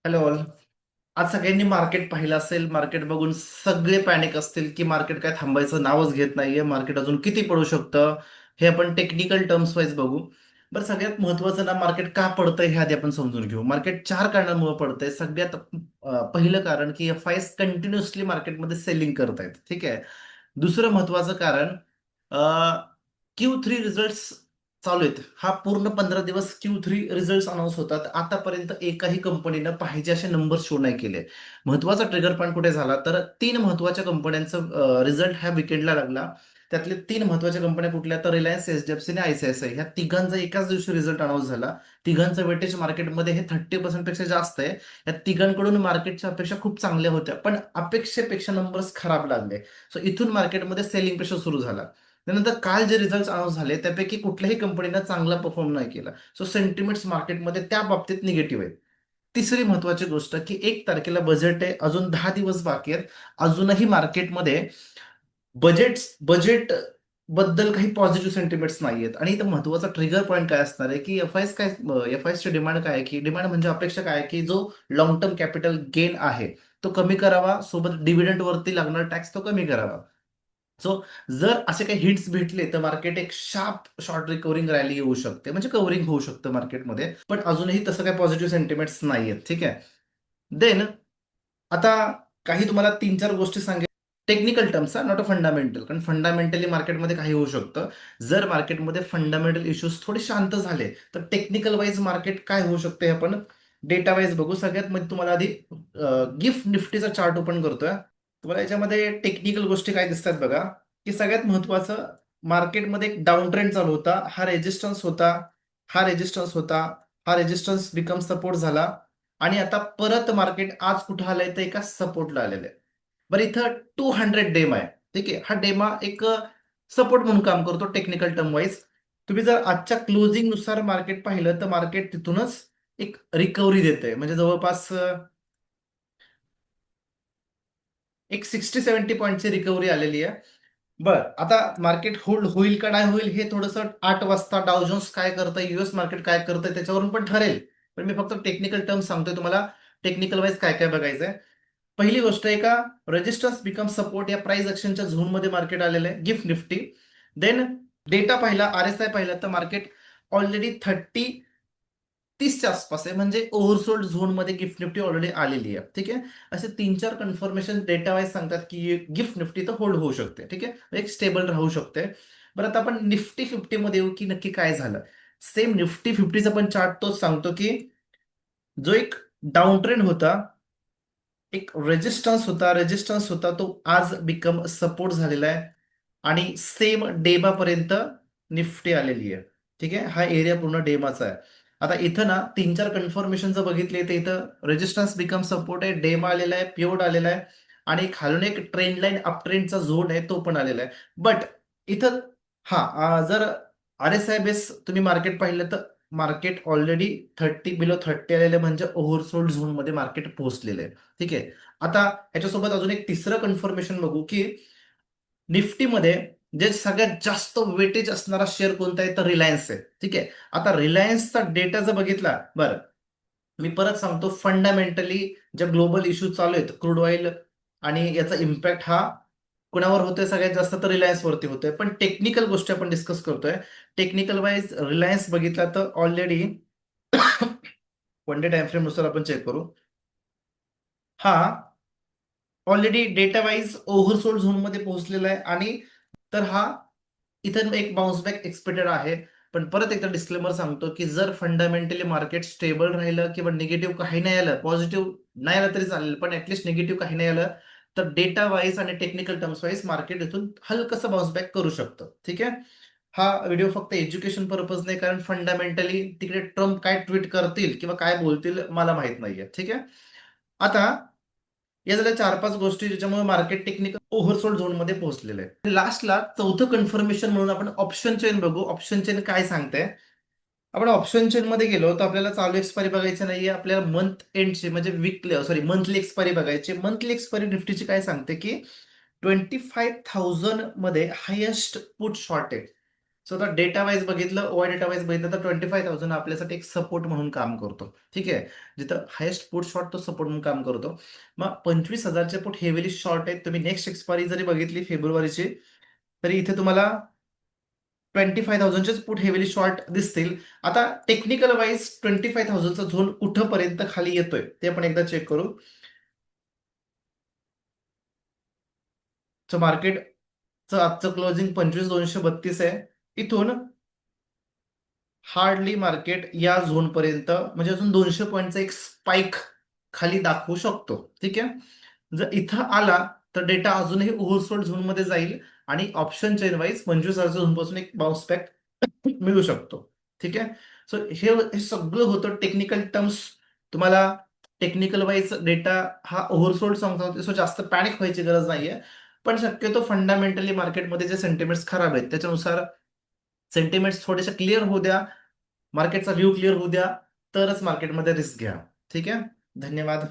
Hello all. आज सगळ्यांनी market पाहिलं असेल. मार्केट बघून सगळे पॅनिक असतील की मार्केट काय थांबायचं नावच घेत नाहीये. मार्केट अजून किती पडू शकतं हे आपण टेक्निकल टर्म्स वाईज बघू. बरं, सगळ्यात महत्वाचं ना, मार्केट का पडतंय हे आधी आपण समजून घेऊ. मार्केट चार कारणांमुळे पडतंय. सगळ्यात पहिलं कारण की एफ-आयस कंटिन्युअसली मार्केटमध्ये सेलिंग करत आहेत. ठीक आहे. दुसरं महत्वाचं कारण Q3 रिझल्ट चालू आहेत. हा पूर्ण 15 दिवस Q3 रिझल्ट अनाऊन्स होतात. आतापर्यंत एकाही कंपनीनं पाहिजे असे नंबर शो नाही केले. महत्वाचा ट्रिगर पॉईंट कुठे झाला तर तीन महत्वाच्या कंपन्यांचा रिझल्ट ह्या विकेंडला लागला. त्यातले तीन महत्वाच्या कंपन्या कुठल्या तर रिलायन्स, एचडीएफसी आणि आयसीआयसीआय. ह्या तिघांचा एकाच दिवशी रिझल्ट अनाऊन्स झाला. तिघांचं वेटेज मार्केटमध्ये हे 30% पेक्षा जास्त आहे. या तिघांकडून मार्केटच्या अपेक्षा खूप चांगल्या होत्या, पण अपेक्षेपेक्षा नंबर्स खराब लागले. सो इथून मार्केटमध्ये सेलिंग प्रेशर सुरू झाला. त्यानंतर काल जे रिझल्ट अनाऊन्स झाले त्यापैकी कुठल्याही कंपनीनं चांगला परफॉर्म नाही केला. सो सेंटिमेंट्स मार्केटमध्ये त्या बाबतीत निगेटिव्ह आहेत. तिसरी महत्वाची गोष्ट की 1 तारखेला बजेट आहे, अजून 10 दिवस बाकी आहेत. अजूनही मार्केटमध्ये बजेट बद्दल काही पॉझिटिव्ह सेंटिमेंट्स नाहीयेत. आणि इथं महत्वाचा ट्रिगर पॉईंट काय असणार आहे की एफ-आयची डिमांड काय आहे, की डिमांड म्हणजे अपेक्षा काय आहे की जो लॉंग टर्म कॅपिटल गेन आहे तो कमी करावा, सोबत डिव्हिडंड वरती लागणारा टॅक्स तो कमी करावा. सो जर असे काही हिट्स भेटले तर मार्केट एक शार्प शॉर्ट रिकव्हरिंग रॅली येऊ शकते, म्हणजे कव्हरिंग होऊ शकतं मार्केटमध्ये. पण अजूनही तसं काही पॉझिटिव्ह सेंटिमेंट्स नाहीयेत. ठीक आहे. देन आता काही तुम्हाला तीन चार गोष्टी सांगेल. Technical terms, not a fundamental, कारण फंडामेंटली मार्केटमध्ये काही होऊ शकतं. जर मार्केटमध्ये फंडामेंटल इश्यूज थोडे शांत झाले तर टेक्निकल वाईज मार्केट काय होऊ शकते हे आपण डेटा वाईज बघू. सगळ्यात मध्ये तुम्हाला आधी गिफ्ट निफ्टीचा चार्ट ओपन करतोय. तुम्हाला याच्यामध्ये टेक्निकल गोष्टी काय दिसतात बघा, की सगळ्यात महत्वाचं, मार्केटमध्ये एक डाऊन ट्रेंड चालू होता. हा रेजिस्टन्स होता, हा रेजिस्टन्स होता, हा रेजिस्टन्स बिकम सपोर्ट झाला. आणि आता परत मार्केट आज कुठं आलंय तर एका सपोर्टला आलेलं आहे. बरं, इथं 200 डेमा आहे. ठीक आहे. हा डेमा एक सपोर्ट म्हणून काम करतो टेक्निकल टर्म वाईज. तुम्ही जर आजच्या क्लोजिंग नुसार मार्केट पाहिलं तर मार्केट तिथूनच एक रिकव्हरी देते, म्हणजे जवळपास एक 60-70 पॉईंटची रिकव्हरी आलेली आहे. बर, आता मार्केट होल्ड होईल का नाही होईल हे थोडंसं 8 वाजता डाव जोन्स काय करतंय, युएस मार्केट काय करतंय त्याच्यावरून पण ठरेल. पण मी फक्त टेक्निकल टर्म सांगतोय तुम्हाला, टेक्निकल वाईज काय काय बघायचंय. पहिली गोष्ट आहे का, रेजिस्टन्स बिकम सपोर्ट या प्राइस ऍक्शनच्या झोनमध्ये मार्केट आलेलं आहे गिफ्ट निफ्टी. देन डेटा पाहिला, आरएसआय पाहिला तर मार्केट ऑलरेडी 30च्या आसपास आहे, म्हणजे ओव्हरसोल्ड झोनमध्ये गिफ्ट निफ्टी ऑलरेडी आलेली आहे. ठीक आहे. असे तीन चार कन्फर्मेशन डेटा वाईज सांगतात की गिफ्ट निफ्टी तर होल्ड होऊ शकते. ठीक आहे, एक स्टेबल राहू शकते. बरं, आता आपण निफ्टी 50 मध्ये येऊ की नक्की काय झालं. सेम निफ्टी 50चा पण चार्ट तोच सांगतो की जो एक डाऊन ट्रेंड होता, एक रेजिस्टन्स होता, तो आज बिकम सपोर्ट झालेला आहे. आणि सेम डेमा पर्यंत निफ्टी आलेली आहे. ठीक आहे. हा एरिया पूर्ण डेमाचा आहे. आता इथं ना तीन चार कन्फर्मेशन जर बघितले तर इथं रेजिस्टन्स बिकम सपोर्ट आहे, डेमा आलेला आहे, पिवड आलेला आहे. आणि खालून एक ट्रेंड लाईन अप ट्रेंडचा झोन आहे तो पण आलेला आहे. बट इथं जर आर एस आय बेस तुम्ही मार्केट पाहिलं तर मार्केट ऑलरेडी 30 बिलो 30 आलेलं, म्हणजे ओव्हरसोल्ड झोन मध्ये मार्केट पोहोचलेलं आहे. ठीक आहे. आता ह्याच्यासोबत अजून एक तिसरं कन्फर्मेशन बघू की निफ्टीमध्ये जे सगळ्यात जास्त वेटेज असणारा शेअर कोणता आहे तर रिलायन्स आहे. ठीक आहे. आता रिलायन्सचा डेटा जर बघितला, बरं मी परत सांगतो, फंडामेंटली ज्या ग्लोबल इश्यू चालू आहेत, क्रूड ऑइल आणि याचा इम्पॅक्ट हा कुणावर होतोय सगळ्यात जास्त तर रिलायन्स वरती होतोय. पण टेक्निकल गोष्टी आपण डिस्कस करतोय. टेक्निकल वाईज रिलायन्स बघितला तर already one day time frame नुसार आपण चेक करू. हा ऑलरेडी डेटा वाईज ओव्हरसोल्ड झोनमध्ये पोहोचलेला आहे. आणि तर हा इथं एक बाउन्स बॅक एक्सपेक्टेड आहे. पण परत एकदा डिस्क्लेमर सांगतो की जर फंडामेंटली मार्केट स्टेबल राहिलं किंवा निगेटिव्ह काही नाही आलं, पॉझिटिव्ह नाही आलं तरी चालेल, पण ऍटलीस्ट निगेटिव्ह काही नाही आलं, तर डेटा वाईज आणि टेक्निकल टर्म्स वाईज मार्केट इथून हलकसं बाउन्स बॅक करू शकतं. ठीक आहे. हा व्हिडिओ फक्त एज्युकेशन पर्पज नाही, कारण फंडामेंटली तिकडे ट्रम्प काय ट्विट करतील किंवा काय बोलतील मला माहित नाहीये. ठीक आहे. आता या झाल्या चार पाच गोष्टी ज्याच्यामुळे मार्केट टेक्निकल ओव्हरसोल्ड झोनमध्ये पोहोचलेलं आहे. लास्टला चौथं कन्फर्मेशन म्हणून आपण ऑप्शन चेन बघू. ऑप्शन चेन काय सांगते. आपण ऑप्शन चेन मध्ये गेलो तर आपल्याला चालू एक्सपायरी बघायची नाहीये, आपल्याला मंथ एंडची म्हणजे मंथली एक्सपायरी बघायची. मंथली एक्सपायरी निफ्टीची काय सांगते की 25,000 मध्ये हायेस्ट पुट शॉर्ट आहे. सो आता डेटा वाईज बघितलं, ओआय डेटा वाईज बघितलं तर 25,000 आपल्यासाठी एक सपोर्ट म्हणून काम करतो. ठीक आहे. जिथं हायेस्ट पुट शॉर्ट तो सपोर्ट म्हणून काम करतो. मग 25,000चे पुट हेवीली शॉर्ट आहेत. तुम्ही नेक्स्ट एक्सपायरी जरी बघितली फेब्रुवारीची, तरी इथे तुम्हाला 25,000चेच पुट हेवीली शॉर्ट दिसतील. आता टेक्निकल वाईज 25,000चा झोन कुठंपर्यंत खाली येतोय ते आपण एकदा चेक करू. मार्केटचं आजचं क्लोजिंग 25,232 आहे. इथून हार्डली मार्केट या झोन पर्यंत म्हणजे अजून 200 पॉईंटचा एक स्पाइक खाली दाखवू शकतो. ठीक आहे. जर इथं आला तर डेटा अजूनही ओव्हरसोल्ड झोन मध्ये जाईल आणि ऑप्शन चेन वाईज 25,000 झोन पासून एक बाउन्स बॅक मिळू शकतो. ठीक आहे. सो हे सगळं होतं टेक्निकल टर्म्स. तुम्हाला टेक्निकल वाईज डेटा हा ओव्हरसोल्ड सांगतो, सो जास्त पॅनिक व्हायची गरज नाहीये. पण शक्यतो फंडामेंटली मार्केटमध्ये जे सेंटिमेंट्स खराब आहेत त्याच्यानुसार सेंटिमेंट्स थोडेसे क्लिअर होऊ द्या, मार्केटचा व्ह्यू क्लिअर होऊ द्या, तरच मार्केटमध्ये रिस्क घ्या. ठीक आहे. धन्यवाद.